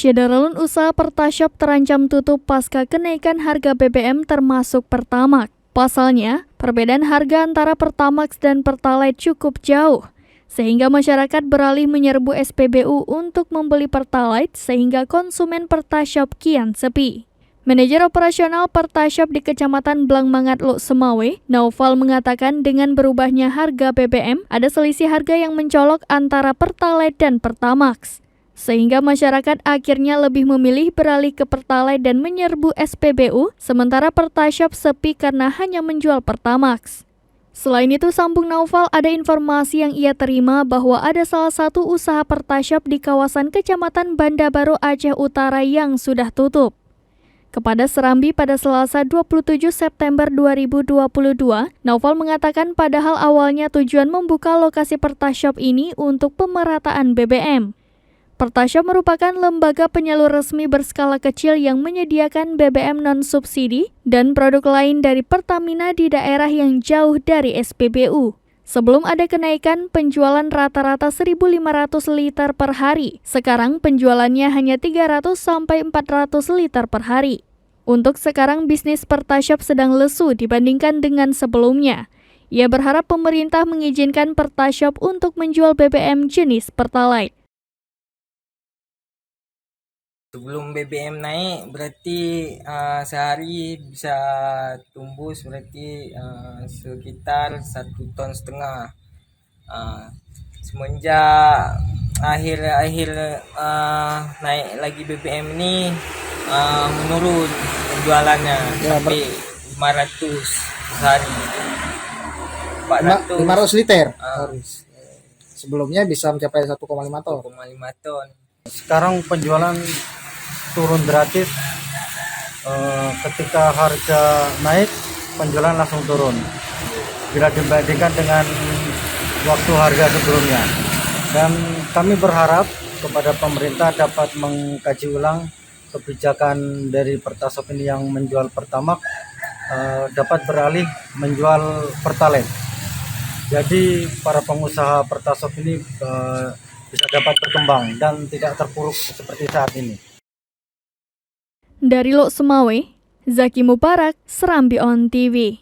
Syederalun usaha Pertashop terancam tutup pasca kenaikan harga BBM termasuk Pertamax. Pasalnya, perbedaan harga antara Pertamax dan Pertalite cukup jauh, sehingga masyarakat beralih menyerbu SPBU untuk membeli Pertalite sehingga konsumen Pertashop kian sepi. Manajer operasional Pertashop di Kecamatan Blangmangat, Lok Semawe, Naufal mengatakan dengan berubahnya harga BBM, ada selisih harga yang mencolok antara Pertalite dan Pertamax, sehingga masyarakat akhirnya lebih memilih beralih ke Pertalite dan menyerbu SPBU, sementara Pertashop sepi karena hanya menjual Pertamax. Selain itu, sambung Naufal, ada informasi yang ia terima bahwa ada salah satu usaha Pertashop di kawasan Kecamatan Banda Baru, Aceh Utara yang sudah tutup. Kepada Serambi pada Selasa 27 September 2022, Naufal mengatakan padahal awalnya tujuan membuka lokasi Pertashop ini untuk pemerataan BBM. Pertashop merupakan lembaga penyalur resmi berskala kecil yang menyediakan BBM non-subsidi dan produk lain dari Pertamina di daerah yang jauh dari SPBU. Sebelum ada kenaikan, penjualan rata-rata 1.500 liter per hari. Sekarang penjualannya hanya 300-400 liter per hari. Untuk sekarang bisnis Pertashop sedang lesu dibandingkan dengan sebelumnya. Ia berharap pemerintah mengizinkan Pertashop untuk menjual BBM jenis Pertalite. Sebelum BBM naik berarti sehari bisa tembus berarti sekitar 1,5 ton. Semenjak akhir naik lagi BBM ini menurun penjualannya sampai 500 sehari. 500 liter. Sebelumnya bisa mencapai 1,5 ton. 1,5 ton. Sekarang penjualan turun drastis. Ketika harga naik, penjualan langsung turun bila dibandingkan dengan waktu harga sebelumnya. Dan kami berharap kepada pemerintah dapat mengkaji ulang kebijakan dari Pertashop ini yang menjual Pertamax dapat beralih menjual Pertalite. Jadi para pengusaha Pertashop ini bisa dapat berkembang dan tidak terpuruk seperti saat ini. Dari Lok Semawe, Zaki Mubarak, Serambi On TV.